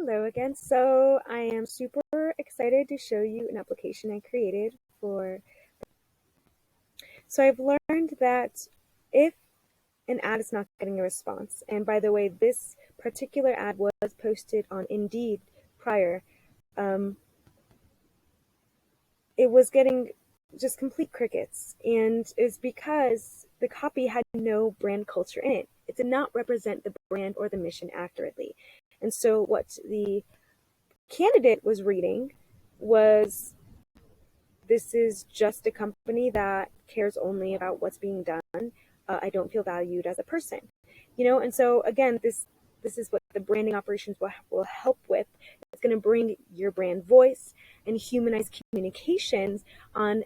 Hello again. So I am super excited to show you an application I created for. So I've learned that if an ad is not getting a response, and by the way, this particular ad was posted on Indeed prior, um, it was getting just complete crickets, and it's because the copy had no brand culture in it. It did not represent the brand or the mission accurately. And so what the candidate was reading was, this is just a company that cares only about what's being done. I don't feel valued as a person, And so again, this is what the branding operations will help with. It's going to bring your brand voice and humanize communications on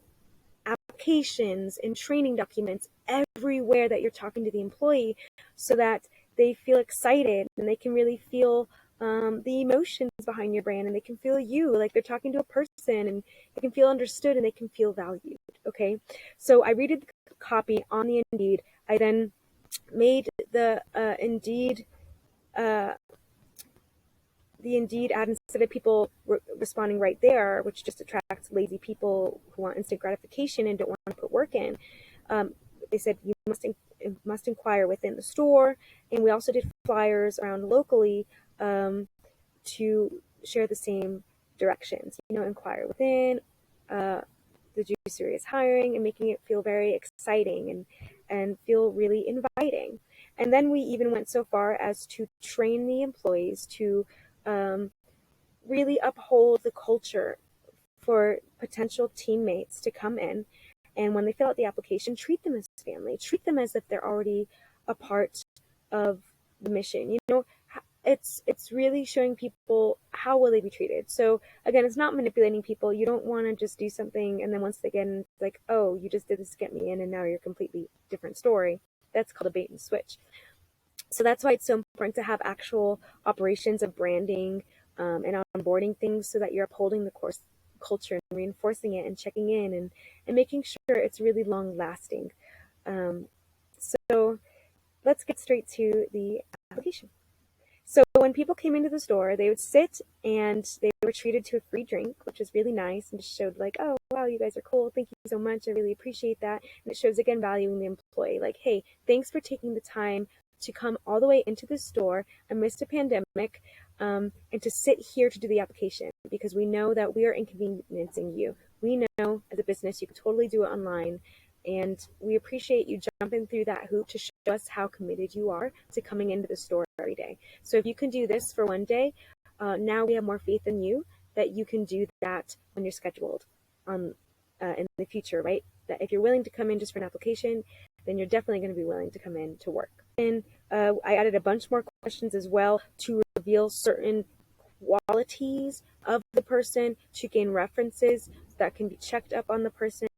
applications and training documents everywhere that you're talking to the employee, so that they feel excited and they can really feel the emotions behind your brand, and they can feel you like they're talking to a person, and they can feel understood and they can feel valued. Okay, so I read the copy on the Indeed. I then made uh, the Indeed ad, instead of people responding right there, which just attracts lazy people who want instant gratification and don't want to put work in. They said you must inquire within the store, and we also did flyers around locally to share the same directions. Inquire within. The do serious hiring, and making it feel very exciting and feel really inviting. And then we even went so far as to train the employees to um, really uphold the culture for potential teammates to come in. And when they fill out the application, treat them as family, treat them as if they're already a part of the mission. It's really showing people how will they be treated. So again, it's not manipulating people. You don't want to just do something and then once again, it's like, oh, you just did this to get me in, and now you're a completely different story. That's called a bait and switch. So that's why it's so important to have actual operations of branding and onboarding things, so that you're upholding the course culture and reinforcing it and checking in and making sure it's really long lasting. So let's get straight to the application. So when people came into the store, they would sit and they were treated to a free drink, which is really nice, and just showed like, oh, wow, you guys are cool. Thank you so much. I really appreciate that. And it shows, again, valuing the employee. Like, hey, thanks for taking the time to come all the way into the store amidst a pandemic, and to sit here to do the application, because we know that we are inconveniencing you. We know as a business you can totally do it online, and we appreciate you jumping through that hoop to show us how committed you are to coming into the store every day. So if you can do this for one day, now we have more faith in you that you can do that when you're scheduled in the future, right? That if you're willing to come in just for an application, then you're definitely going to be willing to come in to work. And I added a bunch more questions as well to reveal certain qualities of the person, to gain references that can be checked up on the person.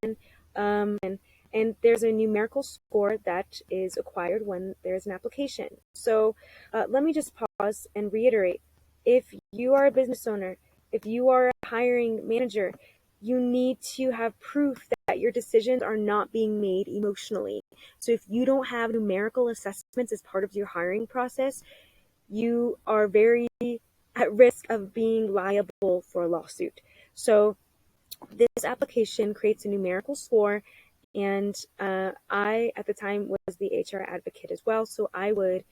And there's a numerical score that is acquired when there's an application. So let me just pause and reiterate. If you are a business owner, if you are a hiring manager, you need to have proof that your decisions are not being made emotionally. So if you don't have numerical assessments as part of your hiring process, you are very at risk of being liable for a lawsuit. So this application creates a numerical score, and I, at the time, was the HR advocate as well. So I would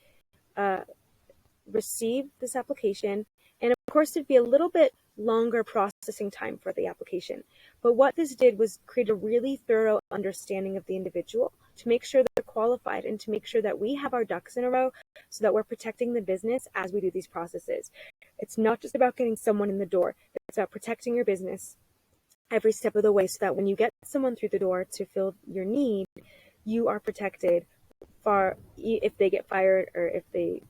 receive this application, and of course, it'd be a little bit longer processing time for the application. But what this did was create a really thorough understanding of the individual, to make sure that they're qualified and to make sure that we have our ducks in a row, so that we're protecting the business as we do these processes. It's not just about getting someone in the door. It's about protecting your business every step of the way, so that when you get someone through the door to fill your need, you are protected for if they get fired, or if they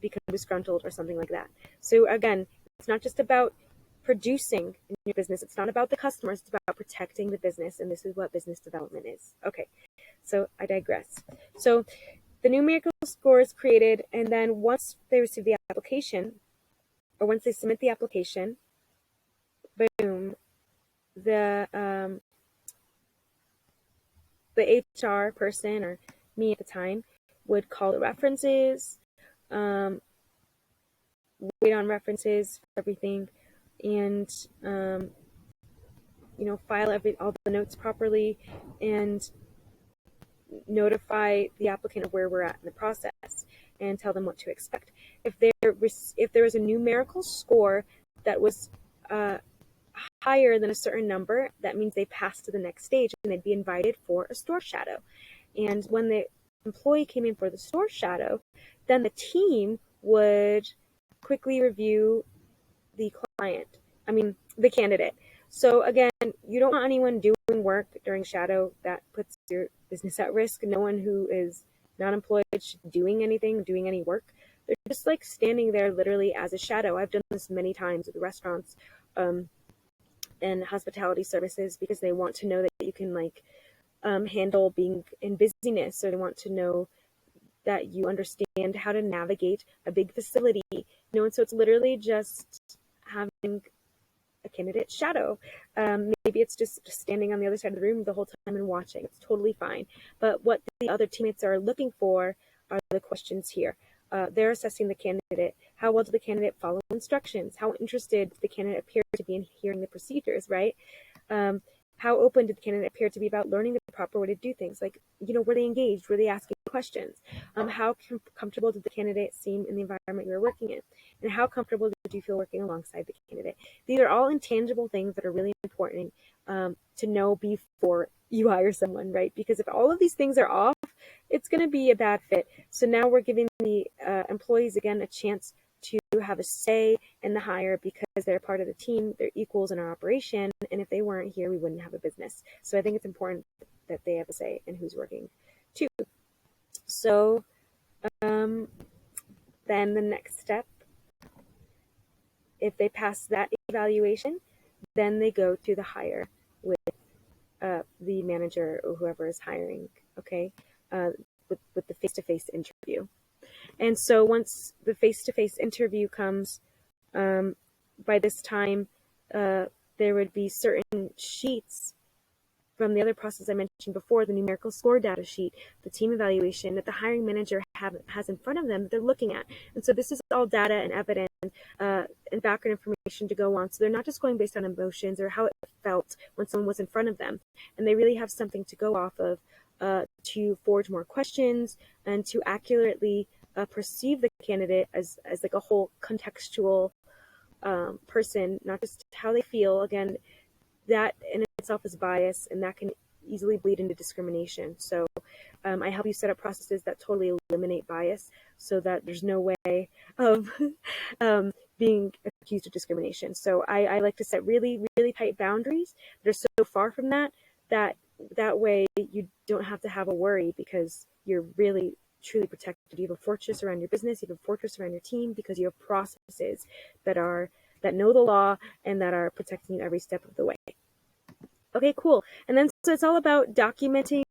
become disgruntled or something like that. So again, it's not just about producing in your business. It's not about the customers. It's about protecting the business, and this is what business development is. Okay, so I digress. So the numerical score is created, and then once they receive the application, or once they submit the application, boom, the HR person, or me at the time, would call the references, wait on references for everything, and file all the notes properly, and notify the applicant of where we're at in the process, and tell them what to expect. If there was a numerical score that was higher than a certain number, that means they passed to the next stage and they'd be invited for a store shadow. And when the employee came in for the store shadow, then the team would quickly review the the candidate. So again, you don't want anyone doing work during shadow that puts your business at risk. No one who is not employed should be doing any work. They're just like standing there literally as a shadow. I've done this many times with restaurants and hospitality services, because they want to know that you can handle being in busyness, or they want to know that you understand how to navigate a big facility. And so it's literally just having a candidate shadow. Maybe it's just standing on the other side of the room the whole time and watching. It's totally fine. But what the other teammates are looking for are the questions here. They're assessing the candidate. How well did the candidate follow instructions? How interested did the candidate appear to be in hearing the procedures, right? How open did the candidate appear to be about learning the proper way to do things? Were they engaged? Were they asking questions? How comfortable did the candidate seem in the environment you were working in? And how comfortable did you feel working alongside the candidate? These are all intangible things that are really important to know before you hire someone, right? Because if all of these things are off, it's going to be a bad fit. So now we're giving the employees, again, a chance to have a say in the hire, because they're part of the team, they're equals in our operation, and if they weren't here, we wouldn't have a business. So I think it's important that they have a say in who's working too. So then the next step, if they pass that evaluation, then they go to the hire with the manager or whoever is hiring, okay, with the face-to-face interview. And so once the face-to-face interview comes, by this time, there would be certain sheets from the other process I mentioned before, the numerical score data sheet, the team evaluation, that the hiring manager has in front of them that they're looking at. And so this is all data and evidence and background information to go on. So they're not just going based on emotions or how it felt when someone was in front of them. And they really have something to go off of to forge more questions and to accurately perceive the candidate as like a whole contextual person, not just how they feel. Again, that in itself is bias, and that can easily bleed into discrimination. So I help you set up processes that totally eliminate bias, so that there's no way of being accused of discrimination. So I like to set really, really tight boundaries. They're so far from that way you don't have to have a worry, because you're really truly protected. You have a fortress around your business, you have a fortress around your team, because you have processes that know the law and that are protecting you every step of the way. Okay, cool. And then so it's all about documenting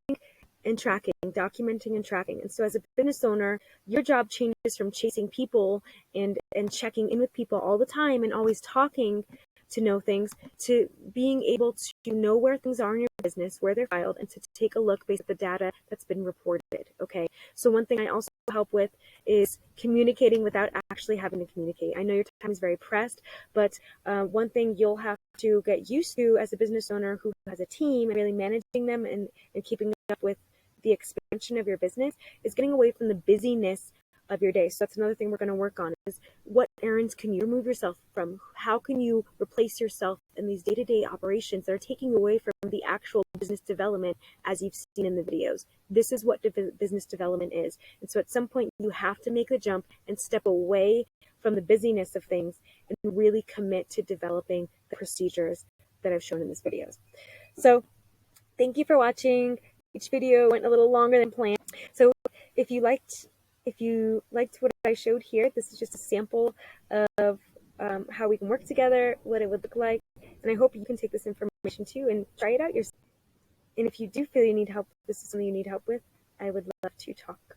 and tracking. And so as a business owner, your job changes from chasing people and checking in with people all the time and always talking to know things, to being able to know where things are in your business, where they're filed, and to take a look based on the data that's been reported. Okay, so one thing I also help with is communicating without actually having to communicate. I know your time is very pressed, but one thing you'll have to get used to as a business owner who has a team and really managing them and keeping up with the expansion of your business is getting away from the busyness of your day. So that's another thing we're going to work on, is what errands can you remove yourself from? How can you replace yourself in these day-to-day operations that are taking away from the actual business development as you've seen in the videos? This is what business development is. And so at some point you have to make the jump and step away from the busyness of things and really commit to developing the procedures that I've shown in this videos. So thank you for watching. Each video went a little longer than planned. So if you liked what I showed here, this is just a sample of how we can work together, what it would look like, and I hope you can take this information too and try it out yourself. And if you do feel you need help, this is something you need help with, I would love to talk.